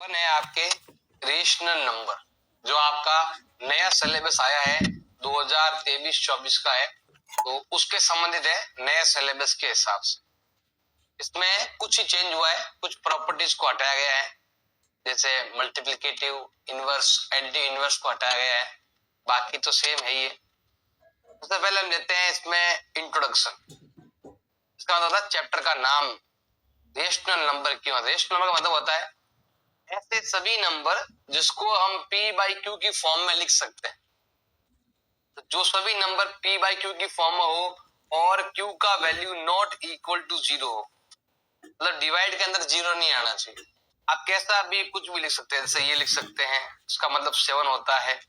One है आपके rational number, जो आपका नया सिलेबस आया है 2023-24 का है, तो उसके संबंधित है नए सिलेबस के हिसाब से। इसमें कुछ ही चेंज हुआ है, कुछ प्रॉपर्टीज को हटाया गया है, जैसे मल्टीप्लिकेटिव, इनवर्स, एंटी इनवर्स को हटाया गया है, बाकी तो सेम है ही है। सबसे पहले हम लेते हैं इसमें इंट्रोडक्शन। इसका मतलब होता है चैप्टर का नाम, रेशनल नंबर क्यों। रेशनल नंबर का मतलब होता है ऐसे सभी नंबर जिसको हम p बाई क्यू की फॉर्म में लिख सकते हैं। तो जो सभी नंबर p बाई क्यू की फॉर्म में हो और q का वैल्यू नॉट इक्वल टू 0 हो, मतलब डिवाइड के अंदर 0 नहीं आना चाहिए। आप कैसा भी कुछ भी लिख सकते हैं, जैसे ये लिख सकते हैं, इसका मतलब 7 होता है,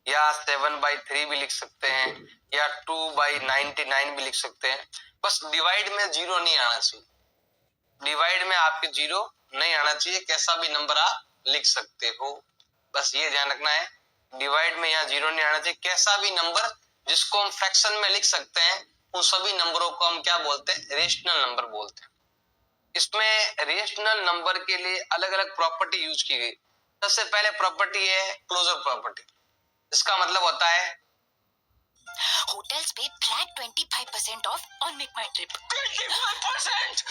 या 7/3 भी लिख सकते हैं, या 2/99 भी लिख सकते हैं। बस डिवाइड में 0 नहीं आना चाहिए। डिवाइड में आपके 0 नहीं आना चाहिए, कैसा भी नंबर आप लिख सकते हो, बस ये ध्यान रखना है। डिवाइड में यहाँ 0 नहीं आना चाहिए। कैसा भी नंबर जिसको हम फ्रैक्शन में लिख सकते हैं, उन सभी नंबरों को हम क्या बोलते हैं? रेशनल नंबर बोलते हैं। इसमें रेशनल नंबर के लिए अलग अलग प्रॉपर्टी यूज की गई। सबसे पहले प्रॉपर्टी है क्लोजर प्रॉपर्टी। इसका मतलब होता है होटल्स पे flat 25% off on MakeMyTrip. 25%।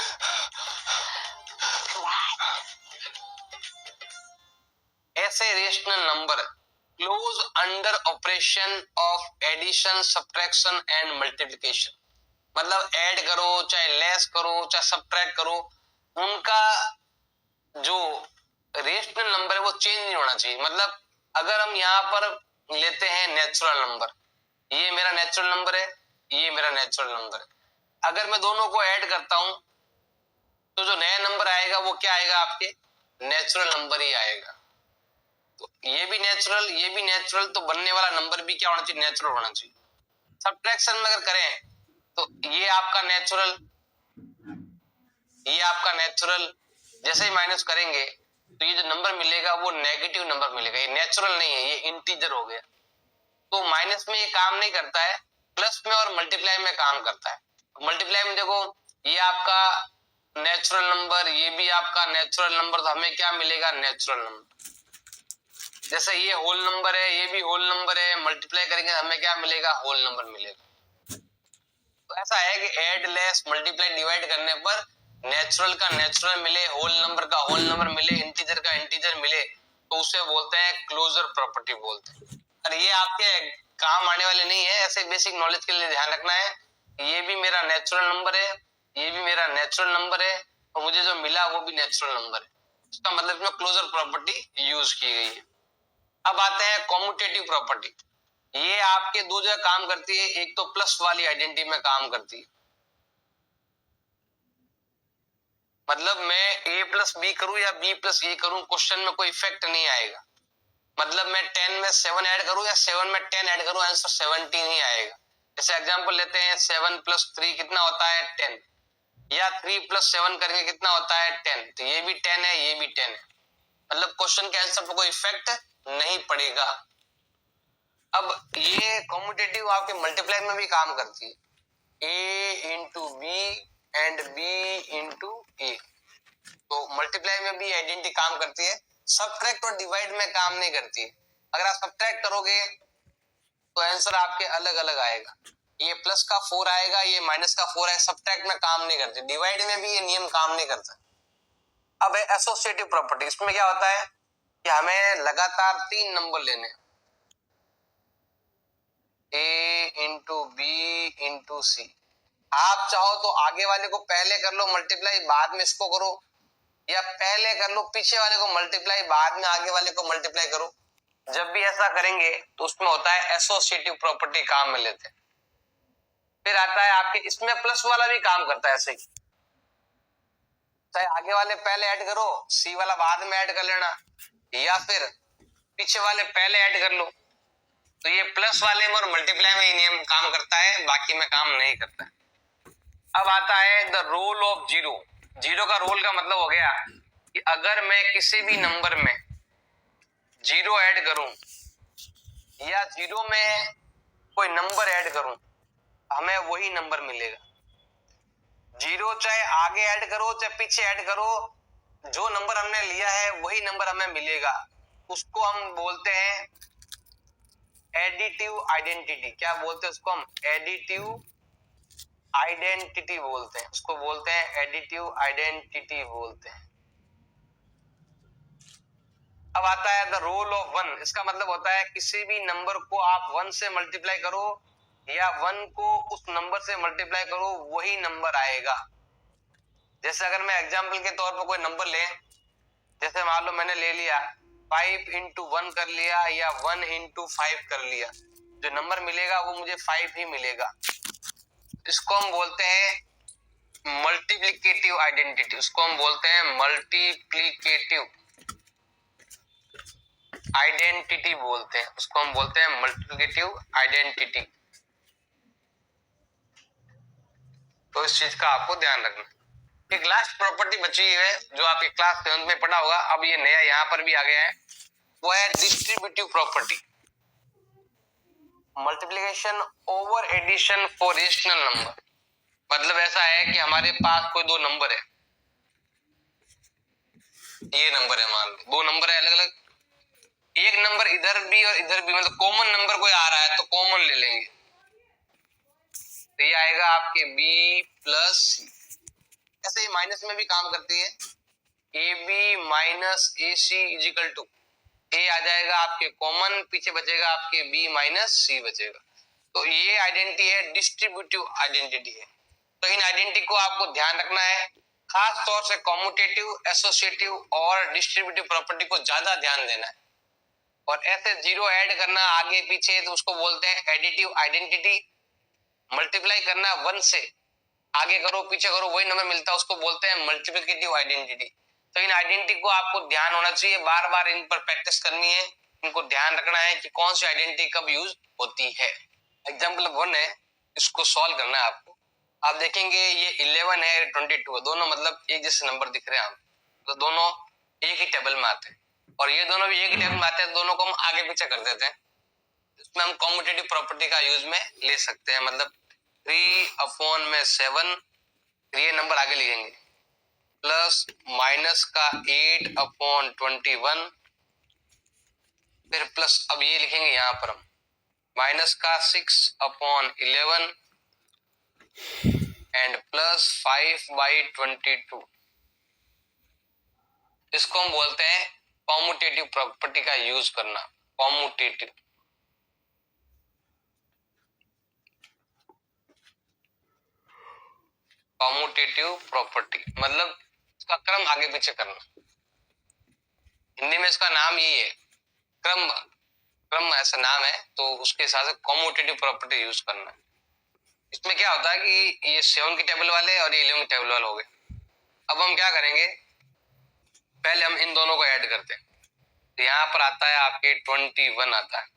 ऐसे rational number close under operation of addition, subtraction and multiplication. मतलब ऐड करो, चाहे लेस करो, चाहे सब्ट्रैक्ट करो, उनका जो रेशनल नंबर है वो चेंज नहीं होना चाहिए। मतलब अगर हम यहाँ पर लेते हैं नेचुरल नंबर, ये मेरा नेचुरल नंबर है, ये मेरा नेचुरल नंबर है, अगर मैं दोनों को ऐड करता हूं तो जो नया नंबर आएगा वो क्या आएगा? आपके नेचुरल नंबर ही आएगा। तो ये भी नेचुरल, ये भी नेचुरल, तो बनने वाला नंबर भी क्या होना चाहिए? नेचुरल होना चाहिए। सब्ट्रैक्शन में अगर करें तो ये आपका नेचुरल, ये आपका नेचुरल, जैसे ही माइनस करेंगे तो ये जो नंबर मिलेगा वो नेगेटिव नंबर मिलेगा। ये नेचुरल नहीं है, ये इंटीजर हो गया। तो माइनस में ये काम नहीं करता है, प्लस में और मल्टीप्लाई में काम करता है। मल्टीप्लाई में देखो, ये आपका नेचुरल नंबर, ये भी आपका नेचुरल नंबर, तो हमें क्या मिलेगा? Natural number. जैसे ये होल नंबर है, ये भी होल नंबर है, मल्टीप्लाई करेंगे हमें क्या मिलेगा? होल नंबर मिलेगा। तो ऐसा है कि ऐड, लेस, मल्टीप्लाई, डिवाइड करने पर नेचुरल का नेचुरल मिले, होल नंबर का होल नंबर मिले, इंटीजर का इंटीजर मिले, तो उसे बोलते हैं क्लोजर प्रॉपर्टी बोलते हैं। और ये आपके काम आने वाले नहीं है, ऐसे बेसिक नॉलेज के लिए ध्यान रखना है। ये भी मेरा नेचुरल नंबर है, ये भी मेरा नेचुरल नंबर है, और मुझे जो मिला वो भी नेचुरल नंबर है। इसका मतलब इसमें क्लोजर प्रॉपर्टी यूज की गई है। अब आते हैं कॉम्यूटेटिव प्रॉपर्टी। ये आपके दो जगह काम करती है, एक तो प्लस वाली आइडेंटिटी में काम करती है, मतलब मैं a प्लस बी करूं या b प्लस ए करूं, क्वेश्चन में कोई इफेक्ट नहीं आएगा। मतलब मैं 10 में 7 ऐड करूं या 7 में 10 ऐड करूं, आंसर 17 ही आएगा। जैसे एग्जांपल लेते हैं, 7 प्लस 3 कितना होता है? 10, या 3 प्लस 7 करके कितना होता है? 10। तो ये भी 10 है, ये भी 10 है, मतलब क्वेश्चन के आंसर पर कोई इफेक्ट नहीं पड़ेगा। अब ये कॉम्यूटेटिव आपके मल्टीप्लाई में भी काम करती है, a into B and b into A. तो मल्टीप्लाई में भी आइडेंटिटी काम करती है, सब्ट्रैक्ट और डिवाइड में काम नहीं करती है। अगर आप सब्ट्रैक्ट करोगे तो आंसर आपके अलग अलग आएगा, ये प्लस का 4 आएगा, ये माइनस का 4 है। सब्ट्रैक्ट में काम नहीं करती, डिवाइड में भी ये नियम काम नहीं करता। अब है एसोसिएटिव प्रॉपर्टी। इसमें क्या होता है कि हमें लगातार 3 नंबर लेने, a इंटू बी इंटू सी। आप चाहो तो आगे वाले को पहले कर लो मल्टीप्लाई, बाद में इसको करो, या पहले कर लो पीछे वाले को मल्टीप्लाई, बाद में आगे वाले को मल्टीप्लाई करो। जब भी ऐसा करेंगे तो उसमें होता है एसोसिएटिव प्रॉपर्टी काम में लेते हैं। फिर आता है आपके, इसमें प्लस वाला भी काम करता है ऐसे ही, चाहे आगे वाले पहले ऐड करो, सी वाला बाद में ऐड कर लेना, या फिर पीछे वाले पहले ऐड कर लो। तो ये प्लस वाले में और मल्टीप्लाई में ही नियम काम करता है, बाकी में काम नहीं करता है। अब आता है the role of zero. Zero का रोल का मतलब हो गया कि अगर मैं किसी भी नंबर में जीरो ऐड करूं या जीरो में कोई नंबर ऐड करूं, हमें वही नंबर मिलेगा। जीरो चाहे आगे ऐड करो चाहे पीछे ऐड करो, जो नंबर हमने लिया है वही नंबर हमें मिलेगा, उसको हम बोलते हैं एडिटिव आइडेंटिटी। क्या बोलते हैं उसको? हम एडिटिव आइडेंटिटी बोलते हैं, उसको बोलते हैं एडिटिव आइडेंटिटी बोलते हैं। अब आता है द रोल ऑफ वन। इसका मतलब होता है किसी भी नंबर को आप 1 से मल्टीप्लाई करो या 1 को उस नंबर से मल्टीप्लाई करो, वही नंबर आएगा। जैसे अगर मैं एग्जाम्पल के तौर पर कोई नंबर ले, जैसे मान लो मैंने ले लिया 5 इंटू 1 कर लिया या 1 इंटू 5 कर लिया, जो नंबर मिलेगा वो मुझे 5 ही मिलेगा। इसको हम बोलते हैं मल्टीप्लिकेटिव आइडेंटिटी, उसको हम बोलते हैं मल्टीप्लिकेटिव आइडेंटिटी बोलते हैं, उसको हम बोलते हैं मल्टीप्लिकेटिव आइडेंटिटी। तो इस चीज का आपको ध्यान रखना। एक लास्ट प्रॉपर्टी बची है जो आपके क्लास 7 में पढ़ा होगा, अब ये नया यहाँ पर भी आ गया है, वो है distributive property. Multiplication over addition for rational number. मतलब ऐसा है कि हमारे पास कोई दो नंबर है, ये नंबर है, मान लो दो नंबर है अलग अलग, एक नंबर इधर भी और इधर भी, मतलब कॉमन नंबर कोई आ रहा है तो कॉमन ले लेंगे, तो ये आएगा आपके b प्लस सी। ऐसे ही माइनस में भी काम करती है, A B minus A C is equal to, A आ जाएगा आपके कॉमन, पीछे बचेगा आपके b माइनस सी बचेगा। तो ये आइडेंटिटी है, डिस्ट्रीब्यूटिव आइडेंटिटी है। तो इन आइडेंटिटी को आपको ध्यान रखना है, खास तौर से कॉम्यूटेटिव, एसोसिएटिव और डिस्ट्रीब्यूटिव प्रॉपर्टी को ज्यादा ध्यान देना है। और ऐसे जीरो ऐड करना आगे पीछे तो उसको बोलते हैं एडिटिव आइडेंटिटी। मल्टीप्लाई करना 1 से, आगे करो पीछे करो वही नंबर मिलता है, उसको बोलते हैं मल्टीप्लिकेटिव आइडेंटिटी। तो इन आइडेंटिटी को आपको ध्यान होना चाहिए, बार बार इन पर प्रैक्टिस करनी है, इनको ध्यान रखना है कि कौन सी आइडेंटिटी कब यूज होती है। एग्जाम्पल 1 है, इसको सॉल्व करना है आपको। आप देखेंगे ये 11 है, 22 है, दोनों मतलब एक जैसे नंबर दिख रहे हैं आप, तो दोनों एक ही टेबल में आते हैं, और ये दोनों भी एक ही टेबल में आते हैं, दोनों को हम आगे पीछे कर देते हैं। इसमें हम कॉम्यूटेटिव प्रॉपर्टी का यूज में ले सकते हैं, मतलब 3/7, ये नंबर आगे लिखेंगे, प्लस माइनस का 8/21, फिर प्लस अब ये लिखेंगे यहाँ पर हम माइनस का 6/11 एंड प्लस 5/22। इसको हम बोलते हैं कॉम्यूटेटिव प्रॉपर्टी का यूज करना, कॉम्यूटेटिव। कॉम्यूटेटिव प्रॉपर्टी मतलब इसका क्रम आगे पीछे करना, हिंदी में इसका नाम यही है, क्रम, क्रम ऐसा नाम है, तो उसके हिसाब से कॉम्यूटेटिव प्रॉपर्टी यूज करना। इसमें क्या होता है कि ये 7 की टेबल वाले और ये 11 की टेबल वाले हो गए। अब हम क्या करेंगे, पहले हम इन दोनों को ऐड करते हैं, तो यहाँ पर आता है आपके 21 आता है,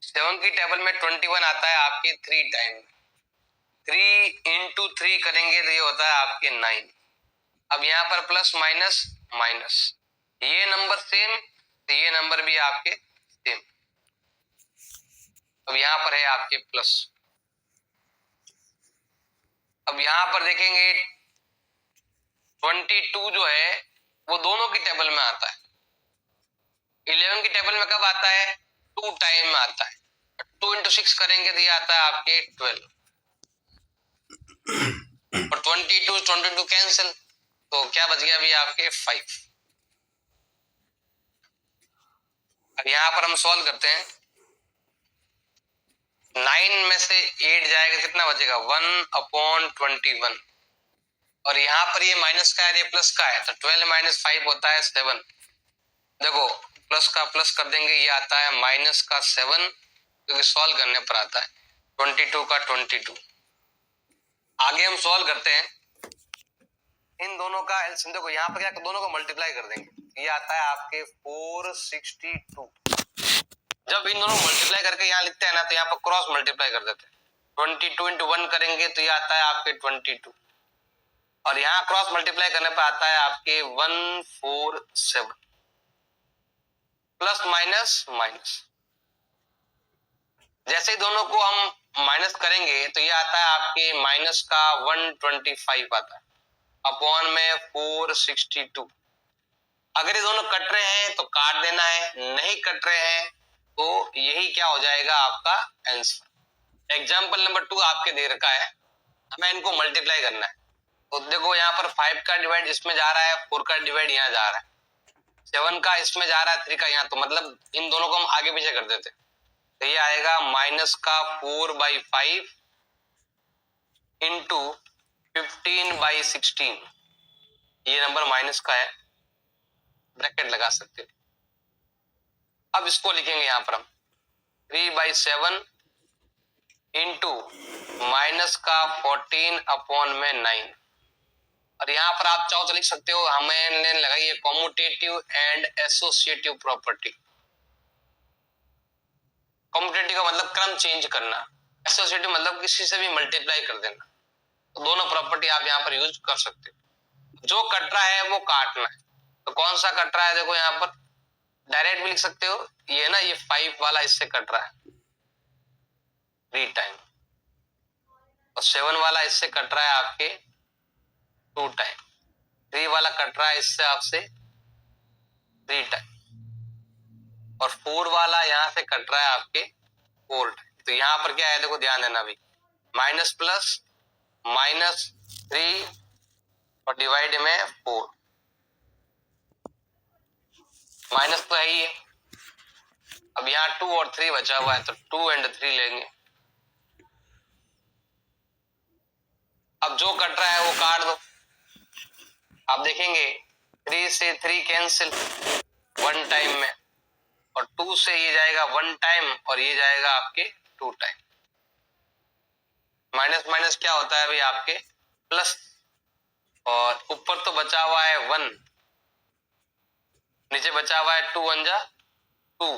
7 की टेबल में 21 आता है आपके 3 टाइम, 3 इंटू 3 करेंगे तो ये होता है आपके 9। अब यहाँ पर प्लस माइनस माइनस, ये नंबर सेम तो ये नंबर भी आपके सेम। अब यहाँ पर है आपके प्लस, अब यहाँ पर देखेंगे 22 जो है वो दोनों की टेबल में आता है, 11 की टेबल में कब आता है, 2 टाइम में आता है, 2 इंटू 6 करेंगे तो ये आता है आपके 12, और 22 कैंसिल, तो क्या बच गया अभी आपके 5। अब यहाँ पर हम सॉल्व करते हैं, 9 में से 8 जाएगा, कितना बचेगा 1/21, और यहाँ पर ये माइनस का है ये प्लस का है, तो 12 माइनस 5 होता है 7। देखो प्लस का प्लस कर देंगे, ये आता है माइनस का 7, क्योंकि सॉल्व करने पर आता है 22 का 22। आगे हम सॉल्व करते हैं, इन दोनों का एलसीएम देखो, यहाँ पर क्या दोनों को मल्टीप्लाई कर देंगे, ये आता है आपके 462। जब इन दोनों मल्टीप्लाई करके यहाँ लिखते हैं ना, तो यहाँ पर क्रॉस मल्टीप्लाई कर देते हैं, 22 इंटू 1 करेंगे तो ये आता है आपके 22, और यहाँ क्रॉस मल्टीप्लाई करने पर आता है आपके 147, प्लस माइनस माइनस। जैसे ही दोनों को हम माइनस करेंगे तो ये आता है आपके माइनस का 125 आता है, अपॉन में 462। अगर ये दोनों कट रहे हैं तो काट देना है, नहीं कट रहे हैं तो यही क्या हो जाएगा आपका आंसर। एग्जाम्पल नंबर 2 आपके दे रखा है, हमें इनको मल्टीप्लाई करना है। तो देखो यहाँ पर 5 का डिवाइड इसमें जा रहा है, 4 का डिवाइड यहाँ जा रहा है, 7 का इसमें जा रहा है, 3 का यहाँ, तो मतलब इन दोनों को हम आगे पीछे कर देते। तो ये आएगा माइनस का 4/5 इंटू 15/16। ये नंबर माइनस का है, ब्रैकेट लगा सकते हो। अब इसको लिखेंगे यहाँ पर हम 3/7 इंटू माइनस का 14 अपॉन में 9। और यहाँ पर आप चाहो तो लिख सकते हो, हमें लगाई है commutative and associative property. Commutative का मतलब क्रम चेंज करना, एसोसिएटिव मतलब किसी से भी मल्टीप्लाई कर देना। तो दोनों प्रॉपर्टी आप यहाँ पर यूज कर सकते हो। जो कट रहा है वो काटना है, तो कौन सा कट रहा है, देखो यहाँ पर डायरेक्ट भी लिख सकते हो, ये ना ये 5 वाला इससे कट रहा है 3 टाइम, और 7 वाला इससे कट रहा है आपके 2 टाइम, 3 वाला कट रहा है इससे आपसे 3 टाइम, और 4 वाला यहाँ से कट रहा है आपके 4 टाइम। तो यहाँ पर क्या है, देखो ध्यान देना भाई, माइनस प्लस -3 और डिवाइड में 4, माइनस तो है ही है। अब यहाँ 2 और 3 बचा हुआ है, तो 2 और 3 लेंगे। अब जो कट रहा है वो काट दो। आप देखेंगे 3 से 3 कैंसिल 1 टाइम में, और 2 से ये जाएगा 1 टाइम, और ये जाएगा आपके 2 टाइम। माइनस माइनस क्या होता है भाई आपके प्लस, और ऊपर तो बचा हुआ है 1, नीचे बचा हुआ है 2 1 जा 2,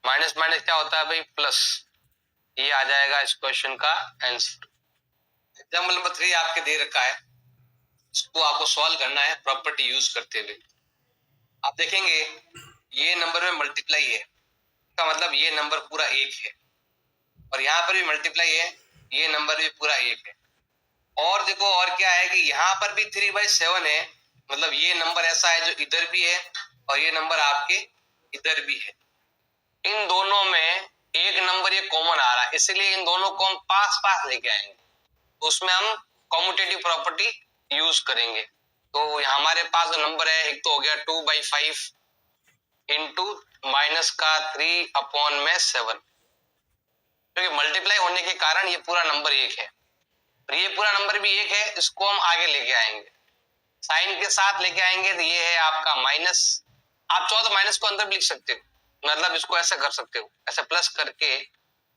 माइनस माइनस क्या होता है भाई प्लस। ये आ जाएगा इस क्वेश्चन का आंसर। एग्जाम्पल नंबर 3 आपके दे रखा है, इसको आपको सॉल्व करना है प्रॉपर्टी यूज करते हुए। आप देखेंगे ये नंबर में मल्टीप्लाई है, इसका मतलब ये नंबर पूरा 1 है, और यहाँ पर भी मल्टीप्लाई है, ये नंबर भी पूरा 1 है। और देखो और क्या है कि यहाँ पर भी 3/7 है, मतलब ये नंबर ऐसा है जो इधर भी है और ये नंबर आपके इधर भी है। इन दोनों में एक नंबर ये कॉमन आ रहा है, इसलिए इन दोनों को हम पास पास लेके आएंगे, तो उसमें हम कॉम्यूटेटिव प्रॉपर्टी यूज करेंगे। तो हमारे पास जो नंबर है, एक तो हो गया 2/5 इंटू माइनस का 3 अपॉन में 7, क्योंकि मल्टीप्लाई होने के कारण ये पूरा नंबर 1 है, और ये पूरा नंबर भी 1 है, इसको हम आगे लेके आएंगे, साइन के साथ लेके आएंगे, तो ये है आपका माइनस। आप चाहो तो माइनस को अंदर भी लिख सकते हो, मतलब इसको ऐसे कर सकते हो, ऐसे प्लस करके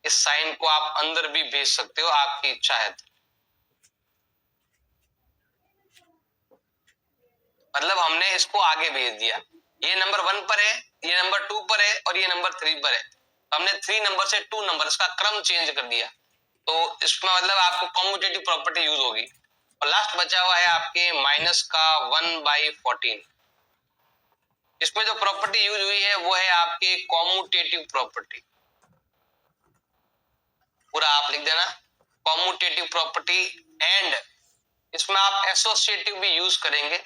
इस साइन को आप अंदर भी भेज सकते हो, आपकी इच्छा है तो। मतलब हमने इसको आगे भेज दिया, ये नंबर 1 पर है, ये नंबर 2 पर है, और ये नंबर 3 पर है, तो हमने 3 नंबर से 2 नंबर, इसका क्रम चेंज कर दिया, तो इसमें मतलब आपको कॉम्यूटेटिव प्रॉपर्टी यूज होगी। और लास्ट बचा हुआ है आपके माइनस का 1/14। इसमें जो प्रॉपर्टी यूज हुई है वो है आपके कॉम्यूटेटिव प्रॉपर्टी, पूरा आप लिख देना कॉम्यूटेटिव प्रॉपर्टी, एंड इसमें आप एसोसिएटिव भी यूज करेंगे,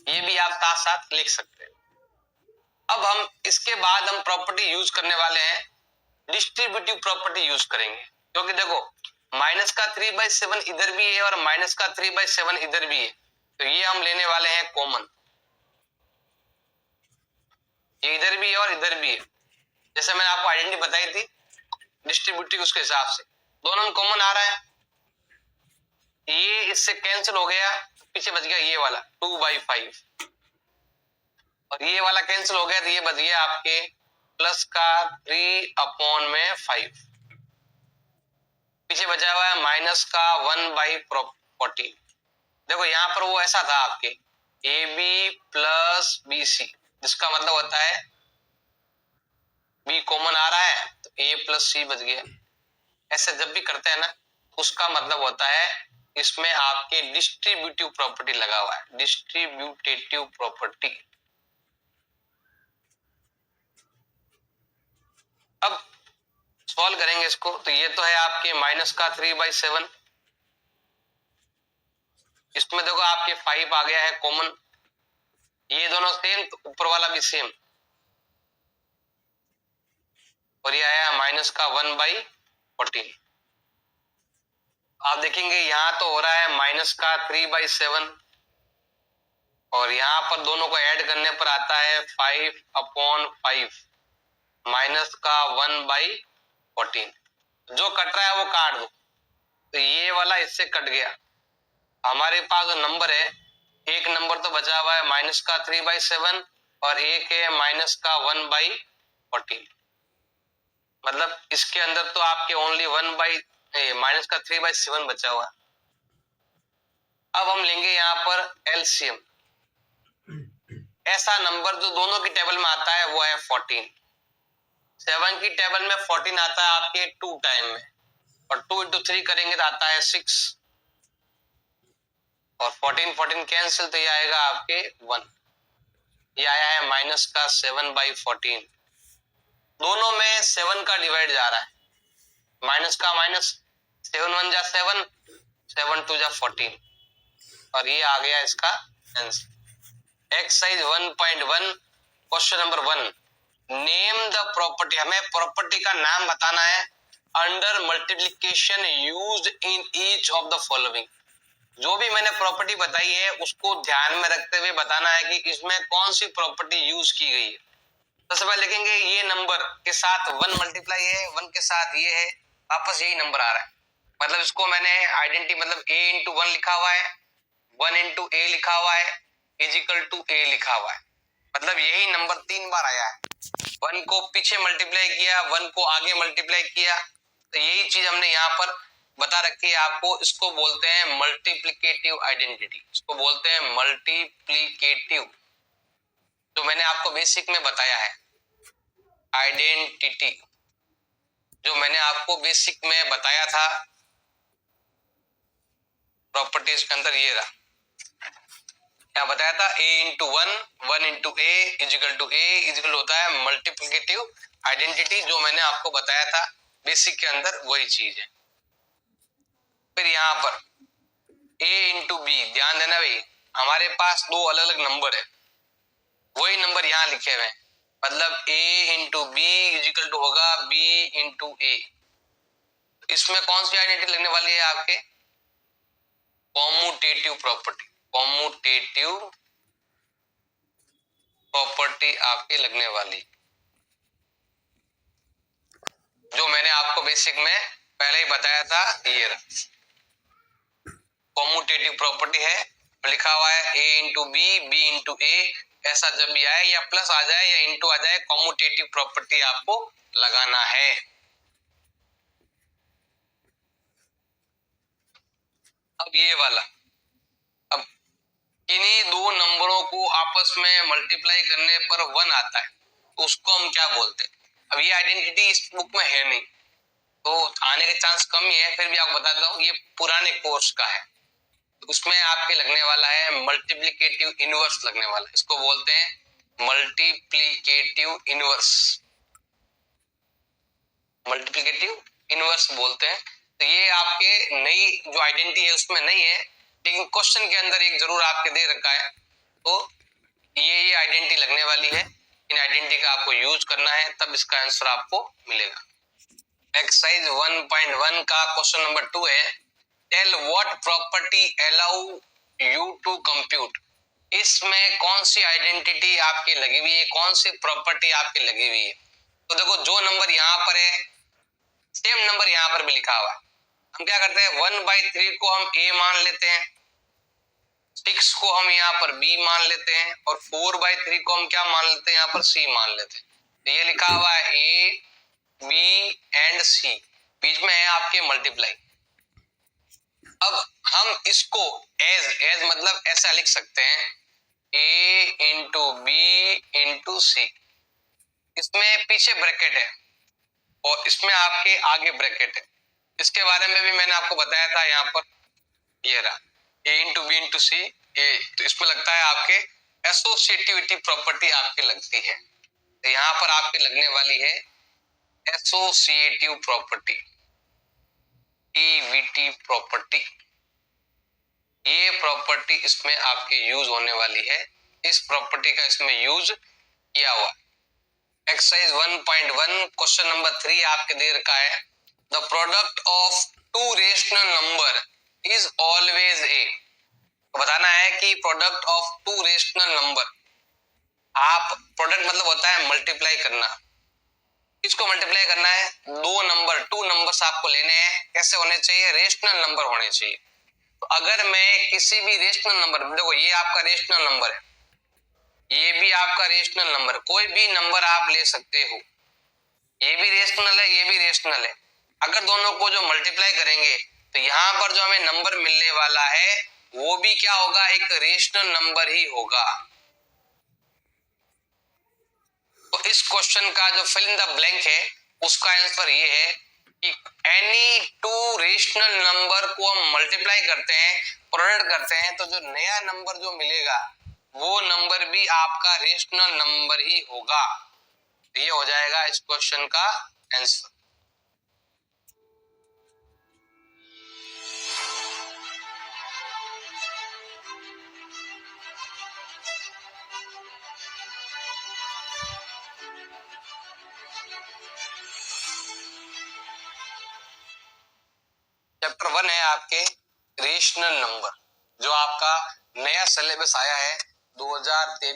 ये भी आप साथ साथ लिख सकते हैं। अब हम इसके बाद हम प्रॉपर्टी यूज करने वाले हैं, डिस्ट्रीब्यूटिव प्रॉपर्टी यूज करेंगे, क्योंकि देखो माइनस का 3/7 इधर भी है और माइनस का 3/7 इधर भी है, तो ये हम लेने वाले हैं कॉमन, ये इधर भी है और इधर भी है। जैसे मैंने आपको आइडेंटिटी बताई थी डिस्ट्रीब्यूटिव, उसके हिसाब से दोनों में कॉमन आ रहा है, ये इससे कैंसिल हो गया, पीछे बच गया ये वाला 2/5, और ये वाला कैंसिल हो गया, तो ये बच गया आपके प्लस का 3 अपॉन में 5, पीछे बचा हुआ है माइनस का 1/14। देखो यहाँ पर वो ऐसा था आपके AB प्लस BC, जिसका मतलब होता है B कॉमन आ रहा है तो A प्लस C बच गया। ऐसे जब भी करते हैं ना, उसका मतलब होता है इसमें आपके डिस्ट्रीब्यूटिव प्रॉपर्टी लगा हुआ है, डिस्ट्रीब्यूटेटिव प्रॉपर्टी। अब सॉल्व करेंगे इसको, तो ये तो है आपके माइनस का 3/7, इसमें देखो आपके 5 आ गया है कॉमन, ये दोनों सेम तो ऊपर वाला भी सेम, और ये आया माइनस का 1/14। आप देखेंगे यहां तो हो रहा है माइनस का 3/7, और यहां पर दोनों को ऐड करने पर आता है 5/5 माइनस का 1/14। जो कट रहा है वो काट दो, तो ये वाला इससे कट गया। हमारे पास जो नंबर है, एक नंबर तो बचा हुआ है माइनस का 3/7 और एक है माइनस का 1/14। मतलब इसके अंदर तो आपके ओनली माइनस का 3/7 बचा हुआ। अब हम लेंगे यहाँ पर एलसीएम। ऐसा नंबर जो दोनों की टेबल में आता है वो है 14। 7 की टेबल में 14 आता है आपके 2 टाइम में, और 2 into 3 करेंगे तो आता है 6, और 14 कैंसिल, तो ये आएगा आपके 1। ये आया है माइनस का 7/14। दोनों में 7 का डिवाइड जा रहा है, माइनस का माइनस, 7 1 जा 7, 7 2 जा 14, और ये आ गया इसका answer. Exercise 1.1 question number 1, name the property. हमें प्रॉपर्टी का नाम बताना है under multiplication used in each of the following. जो भी मैंने प्रॉपर्टी बताई है उसको ध्यान में रखते हुए बताना है कि इसमें कौन सी प्रॉपर्टी यूज की गई है। सबसे पहले देखेंगे ये नंबर के साथ 1 मल्टीप्लाई है, 1 के साथ ये है, वापस यही नंबर आ रहा है। मतलब इसको मैंने आइडेंटिटी, मतलब a इंटू 1 लिखा हुआ है, 1 इंटू a लिखा हुआ है, इजिकल टू a लिखा हुआ है। मतलब यही नंबर 3 बार आया है। 1 को पीछे मल्टीप्लाई किया, 1 को आगे मल्टीप्लाई किया, तो यही चीज हमने यहाँ पर बता रखी है आपको। इसको बोलते हैं मल्टीप्लिकेटिव आइडेंटिटी, इसको बोलते हैं मल्टीप्लिकेटिव, जो मैंने आपको बेसिक में बताया है। आइडेंटिटी जो मैंने आपको बेसिक में बताया था प्रॉपर्टीज के अंदर, ये रहा, क्या बताया था, a into 1, 1 into a is equal to a is equal होता है मल्टीप्लिकेटिव आइडेंटिटी, जो मैंने आपको बताया था बेसिक के अंदर, वही चीज है। फिर यहाँ पर a इंटू बी, ध्यान देना भाई, हमारे पास दो अलग अलग नंबर है, वही नंबर यहाँ लिखे हुए हैं। मतलब a into b is equal to होगा b इंटू a। इसमें कौन सी आइडेंटिटी लगने वाली है आपके, कॉम्यूटेटिव प्रॉपर्टी, कॉम्यूटेटिव प्रॉपर्टी आपके लगने वाली, जो मैंने आपको बेसिक में पहले ही बताया था। ये कॉम्यूटेटिव प्रॉपर्टी है, लिखा हुआ है a into B, B into A. ऐसा जब भी आए, या प्लस आ जाए या इंटू आ जाए, कॉम्यूटेटिव प्रॉपर्टी आपको लगाना है। अब ये वाला, अब किन्हीं दो नंबरों को आपस में मल्टीप्लाई करने पर 1 आता है, तो उसको हम क्या बोलते हैं। अब ये आइडेंटिटी इस बुक में है नहीं, तो आने के चांस कम ही है, फिर भी आपको बताता हूँ, ये पुराने कोर्स का है। उसमें आपके लगने वाला है मल्टीप्लिकेटिव इनवर्स लगने वाला है, इसको बोलते हैं मल्टीप्लिकेटिव इनवर्स, मल्टीप्लिकेटिव इनवर्स बोलते हैं। तो ये आपके नई जो आइडेंटिटी है उसमें नहीं है, लेकिन क्वेश्चन के अंदर एक जरूर आपके दे रखा है, तो ये आइडेंटिटी लगने वाली है। इन आइडेंटिटी का आपको यूज करना है, तब इसका आंसर आपको मिलेगा। एक्सरसाइज 1.1 का क्वेश्चन नंबर 2 है, tell what property allow you to compute. इसमें कौन सी आइडेंटिटी आपकी लगी हुई है, कौन सी प्रॉपर्टी आपकी लगी हुई है। तो देखो, जो नंबर यहाँ पर है सेम नंबर यहाँ पर भी लिखा हुआ है। हम क्या करते हैं, 1/3 को हम a मान लेते हैं, 6 को हम यहाँ पर b मान लेते हैं, और 4/3 को हम क्या मान लेते हैं, यहाँ पर c मान लेते हैं। तो ये लिखा हुआ है a, b एंड c, बीच में है आपके मल्टीप्लाई। अब हम इसको एज मतलब ऐसा लिख सकते हैं, a इंटू बी इंटू सी। इसमें पीछे ब्रैकेट है और इसमें आपके आगे ब्रैकेट है। इसके बारे में भी मैंने आपको बताया था, यहाँ पर ये रहा a इंटू बी इंटू सी ए। तो इसमें लगता है आपके एसोसिएटिविटी प्रॉपर्टी आपके लगती है, तो यहाँ पर आपके लगने वाली है एसोसिएटिव प्रॉपर्टी, ईवीटी प्रॉपर्टी। ये प्रॉपर्टी इसमें आपके यूज होने वाली है, इस प्रॉपर्टी का इसमें यूज किया हुआ। एक्सरसाइज 1.1 क्वेश्चन नंबर 3 आपके दे रखा है, the product of two rational number is always a. बताना है कि product of two rational number, आप प्रोडक्ट मतलब होता है मल्टीप्लाई करना, किसको मल्टीप्लाई करना है, दो नंबर, टू नंबर्स आपको लेने हैं, कैसे होने चाहिए, रेशनल नंबर होने चाहिए। तो अगर मैं किसी भी रेशनल नंबर, देखो ये आपका रेशनल नंबर है, ये भी आपका रेशनल नंबर, कोई भी नंबर आप ले सकते हो, ये भी रेशनल है, ये भी रेशनल है। अगर दोनों को जो मल्टीप्लाई करेंगे तो यहाँ पर जो हमें नंबर मिलने वाला है वो भी क्या होगा, एक रेशनल नंबर ही होगा। तो इस क्वेश्चन का जो फिल इन द ब्लैंक है उसका आंसर ये है कि एनी टू रेशनल नंबर को हम मल्टीप्लाई करते हैं, प्रोडक्ट करते हैं, तो जो नया नंबर जो मिलेगा वो नंबर भी आपका रेशनल नंबर ही होगा। ये हो जाएगा इस क्वेश्चन का आंसर। चैप्टर 1 है आपके रेशनल नंबर, जो आपका नया सिलेबस आया है 2023